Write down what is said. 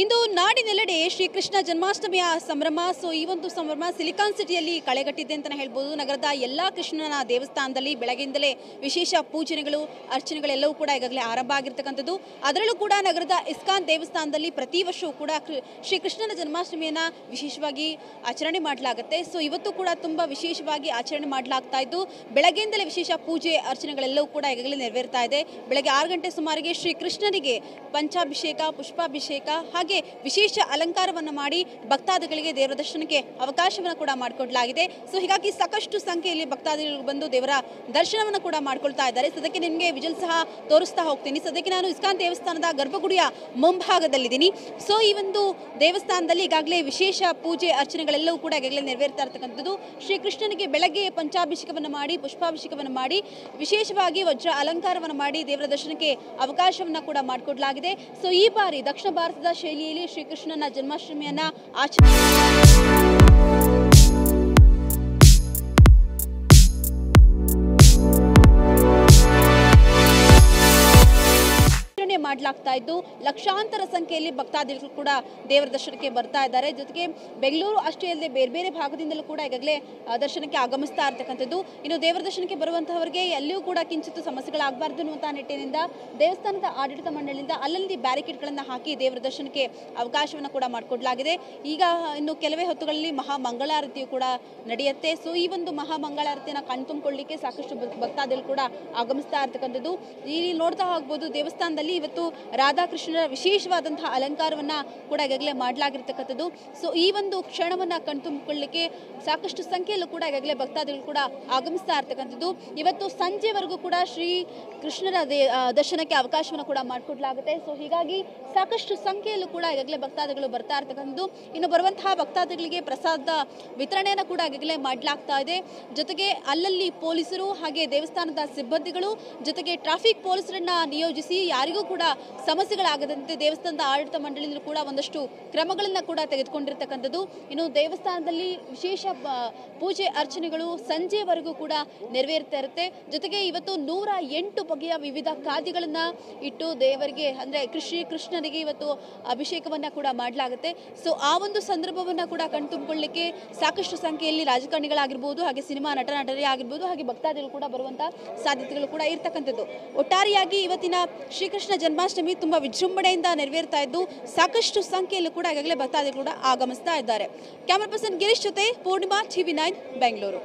ಇಂದು ನಾಡಿನೆಲ್ಲೆಡೆ ಶ್ರೀಕೃಷ್ಣ ಜನ್ಮಾಷ್ಟಮಿಯ ಸಂಭ್ರಮ. ಈ ಒಂದು ಸಂಭ್ರಮ ಸಿಲಿಕಾನ್ ಸಿಟಿಯಲ್ಲಿ ಕಳೆಗಟ್ಟಿದೆ ಅಂತಾನೆ ಹೇಳ್ಬೋದು. ನಗರದ ಎಲ್ಲಾ ಕೃಷ್ಣನ ದೇವಸ್ಥಾನದಲ್ಲಿ ಬೆಳಗ್ಗೆಯಿಂದಲೇ ವಿಶೇಷ ಪೂಜನೆಗಳು ಅರ್ಚನೆಗಳೆಲ್ಲವೂ ಕೂಡ ಈಗಾಗಲೇ ಆರಂಭ ಆಗಿರ್ತಕ್ಕಂಥದ್ದು. ಅದರಲ್ಲೂ ಕೂಡ ನಗರದ ಇಸ್ಕಾನ್ ದೇವಸ್ಥಾನದಲ್ಲಿ ಪ್ರತಿ ವರ್ಷವೂ ಕೂಡ ಶ್ರೀಕೃಷ್ಣನ ಜನ್ಮಾಷ್ಟಮಿಯನ್ನ ವಿಶೇಷವಾಗಿ ಆಚರಣೆ ಮಾಡಲಾಗುತ್ತೆ. ಇವತ್ತು ಕೂಡ ತುಂಬಾ ವಿಶೇಷವಾಗಿ ಆಚರಣೆ ಮಾಡಲಾಗ್ತಾ ಇದ್ದು ಬೆಳಗ್ಗೆಯಿಂದಲೇ ವಿಶೇಷ ಪೂಜೆ ಅರ್ಚನೆಗಳೆಲ್ಲವೂ ಕೂಡ ಈಗಾಗಲೇ ನೆರವೇರ್ತಾ ಇದೆ. ಬೆಳಗ್ಗೆ 6 ಗಂಟೆ ಸುಮಾರಿಗೆ ಶ್ರೀಕೃಷ್ಣನಿಗೆ ಪಂಚಾಭಿಷೇಕ, ಪುಷ್ಪಾಭಿಷೇಕ ಹಾಗೆ ವಿಶೇಷ ಅಲಂಕಾರವನ್ನು ಮಾಡಿ ಭಕ್ತಾದಿಗಳಿಗೆ ದೇವರ ದರ್ಶನಕ್ಕೆ ಅವಕಾಶವನ್ನು ಕೂಡ ಮಾಡಿಕೊಡಲಾಗಿದೆ. ಹೀಗಾಗಿ ಸಾಕಷ್ಟು ಸಂಖ್ಯೆಯಲ್ಲಿ ಭಕ್ತಾದಿಗಳು ಬಂದು ದೇವರ ದರ್ಶನವನ್ನು ಕೂಡ ಮಾಡ್ಕೊಳ್ತಾ ಇದ್ದಾರೆ. ಸದ್ಯಕ್ಕೆ ನಿಮಗೆ ವಿಜುವಲ್ ಸಹ ತೋರಿಸ್ತಾ ಹೋಗ್ತೀನಿ. ಸದ್ಯಕ್ಕೆ ನಾನು ಇಸ್ಕಾನ್ ದೇವಸ್ಥಾನದ ಗರ್ಭಗುಡಿಯ ಮುಂಭಾಗದಲ್ಲಿದ್ದೀನಿ. ಈ ಒಂದು ದೇವಸ್ಥಾನದಲ್ಲಿ ಈಗಾಗಲೇ ವಿಶೇಷ ಪೂಜೆ ಅರ್ಚನೆಗಳೆಲ್ಲವೂ ಕೂಡ ಈಗಾಗಲೇ ನೆರವೇರ್ತಾ ಇರ್ತಕ್ಕಂಥದ್ದು. ಶ್ರೀಕೃಷ್ಣನಿಗೆ ಬೆಳಗ್ಗೆ ಪಂಚಾಭಿಷೇಕವನ್ನು ಮಾಡಿ, ಪುಷ್ಪಾಭಿಷೇಕವನ್ನು ಮಾಡಿ, ವಿಶೇಷವಾಗಿ ವಜ್ರ ಅಲಂಕಾರವನ್ನು ಮಾಡಿ ದೇವರ ದರ್ಶನಕ್ಕೆ ಅವಕಾಶವನ್ನು ಕೂಡ ಮಾಡಿಕೊಡಲಾಗಿದೆ. ಈ ಬಾರಿ ದಕ್ಷಿಣ ಭಾರತದ ಶೈಲಿಯಲ್ಲಿ ಶ್ರೀಕೃಷ್ಣನ ಜನ್ಮಾಷ್ಟಮಿಯನ್ನ ಆಚರಣೆ ಮಾಡಲಾಗ್ತಾ ಇದ್ದು ಲಕ್ಷಾಂತರ ಸಂಖ್ಯೆಯಲ್ಲಿ ಭಕ್ತಾದಿಗಳು ಕೂಡ ದೇವರ ದರ್ಶನಕ್ಕೆ ಬರ್ತಾ ಇದ್ದಾರೆ. ಜೊತೆಗೆ ಬೆಂಗಳೂರು ಅಷ್ಟೇ ಅಲ್ಲದೆ ಬೇರೆ ಬೇರೆ ಭಾಗದಿಂದಲೂ ಕೂಡ ಈಗಾಗಲೇ ದರ್ಶನಕ್ಕೆ ಆಗಮಿಸ್ತಾ ಇರ್ತಕ್ಕಂಥದ್ದು. ಇನ್ನು ದೇವರ ದರ್ಶನಕ್ಕೆ ಬರುವಂತಹವರಿಗೆ ಎಲ್ಲಿಯೂ ಕೂಡ ಕಿಂಚಿತ್ತು ಸಮಸ್ಯೆಗಳಾಗಬಾರ್ದು ಅನ್ನುವಂತಹ ನಿಟ್ಟಿನಿಂದ ದೇವಸ್ಥಾನದ ಆಡಳಿತ ಮಂಡಳಿಯಿಂದ ಅಲ್ಲಲ್ಲಿ ಬ್ಯಾರಿಕೇಡ್ಗಳನ್ನು ಹಾಕಿ ದೇವರ ದರ್ಶನಕ್ಕೆ ಅವಕಾಶವನ್ನು ಕೂಡ ಮಾಡಿಕೊಡಲಾಗಿದೆ. ಈಗ ಇನ್ನು ಕೆಲವೇ ಹೊತ್ತುಗಳಲ್ಲಿ ಮಹಾ ಮಂಗಳಾರತಿಯು ಕೂಡ ನಡೆಯುತ್ತೆ. ಈ ಒಂದು ಮಹಾ ಮಂಗಳಾರತಿಯನ್ನು ಕಣ್ತುಂಬಿಕೊಳ್ಳಿಕ್ಕೆ ಸಾಕಷ್ಟು ಭಕ್ತಾದಿಗಳು ಕೂಡ ಆಗಮಿಸ್ತಾ ಇರ್ತಕ್ಕಂಥದ್ದು. ಇಲ್ಲಿ ನೋಡ್ತಾ ಹೋಗ್ಬೋದು ದೇವಸ್ಥಾನದಲ್ಲಿ ಇವತ್ತು ರಾಧಾಕೃಷ್ಣರ ವಿಶೇಷವಾದಂತಹ ಅಲಂಕಾರವನ್ನ ಕೂಡ ಈಗಾಗಲೇ ಮಾಡಲಾಗಿರ್ತಕ್ಕಂಥದ್ದು. ಈ ಒಂದು ಕ್ಷಣವನ್ನ ಕಣ್ತುಂಬಿಕೊಳ್ಳಲಿಕ್ಕೆ ಸಾಕಷ್ಟು ಸಂಖ್ಯೆಯಲ್ಲೂ ಕೂಡ ಈಗಾಗಲೇ ಭಕ್ತಾದಿಗಳು ಕೂಡ ಆಗಮಿಸ್ತಾ ಇರ್ತಕ್ಕಂಥದ್ದು. ಇವತ್ತು ಸಂಜೆವರೆಗೂ ಕೂಡ ಶ್ರೀ ಕೃಷ್ಣರ ದರ್ಶನಕ್ಕೆ ಅವಕಾಶವನ್ನು ಕೂಡ ಮಾಡಿಕೊಡ್ಲಾಗುತ್ತೆ. ಹೀಗಾಗಿ ಸಾಕಷ್ಟು ಸಂಖ್ಯೆಯಲ್ಲೂ ಕೂಡ ಈಗಾಗಲೇ ಭಕ್ತಾದಿಗಳು ಬರ್ತಾ ಇರ್ತಕ್ಕಂಥದ್ದು. ಇನ್ನು ಬರುವಂತಹ ಭಕ್ತಾದಿಗಳಿಗೆ ಪ್ರಸಾದ ವಿತರಣೆಯನ್ನು ಕೂಡ ಈಗಾಗಲೇ ಮಾಡಲಾಗ್ತಾ ಇದೆ. ಜೊತೆಗೆ ಅಲ್ಲಲ್ಲಿ ಪೊಲೀಸರು ಹಾಗೆ ದೇವಸ್ಥಾನದ ಸಿಬ್ಬಂದಿಗಳು ಜೊತೆಗೆ ಟ್ರಾಫಿಕ್ ಪೊಲೀಸರನ್ನ ನಿಯೋಜಿಸಿ ಯಾರಿಗೂ ಕೂಡ ಸಮಸ್ಯೆಗಳಾಗದಂತೆ ದೇವಸ್ಥಾನದ ಆಡಳಿತ ಮಂಡಳಿಯಿಂದ ಕೂಡ ಒಂದಷ್ಟು ಕ್ರಮಗಳನ್ನ ಕೂಡ ತೆಗೆದುಕೊಂಡಿರ್ತಕ್ಕಂಥದ್ದು. ಇನ್ನು ದೇವಸ್ಥಾನದಲ್ಲಿ ವಿಶೇಷ ಪೂಜೆ ಅರ್ಚನೆಗಳು ಸಂಜೆವರೆಗೂ ಕೂಡ ನೆರವೇರ್ತಾ ಇರುತ್ತೆ. ಜೊತೆಗೆ ಇವತ್ತು 108 ಬಗೆಯ ವಿವಿಧ ಖಾದ್ಯಗಳನ್ನ ಇಟ್ಟು ದೇವರಿಗೆ ಅಂದ್ರೆ ಕೃಷ್ಣನಿಗೆ ಇವತ್ತು ಅಭಿಷೇಕವನ್ನ ಕೂಡ ಮಾಡಲಾಗುತ್ತೆ. ಆ ಒಂದು ಸಂದರ್ಭವನ್ನ ಕೂಡ ಕಣ್ತುಂಬಿಕೊಳ್ಳಲಿಕ್ಕೆ ಸಾಕಷ್ಟು ಸಂಖ್ಯೆಯಲ್ಲಿ ರಾಜಕಾರಣಿಗಳಾಗಿರ್ಬೋದು, ಹಾಗೆ ಸಿನಿಮಾ ನಟರೇ ಆಗಿರ್ಬೋದು, ಹಾಗೆ ಭಕ್ತಾದಿಗಳು ಕೂಡ ಬರುವಂತಹ ಸಾಧ್ಯತೆಗಳು ಕೂಡ ಇರ್ತಕ್ಕಂಥದ್ದು. ಒಟ್ಟಾರೆಯಾಗಿ ಇವತ್ತಿನ ಶ್ರೀಕೃಷ್ಣ ಜನ್ಮಾಷ್ಟಮಿ ತುಂಬಾ ವಿಜೃಂಭಣೆಯಿಂದ ನೆರವೇರ್ತಾ ಇದ್ದು ಸಾಕಷ್ಟು ಸಂಖ್ಯೆಯಲ್ಲೂ ಕೂಡ ಈಗಾಗಲೇ ಭಕ್ತಾದಿಗಳು ಕೂಡ ಆಗಮಿಸ್ತಾ ಇದ್ದಾರೆ. ಕ್ಯಾಮರಾ ಪರ್ಸನ್ ಗಿರೀಶ್ ಜೊತೆ ಪೂರ್ಣಿಮಾ, TV9 ಬೆಂಗಳೂರು.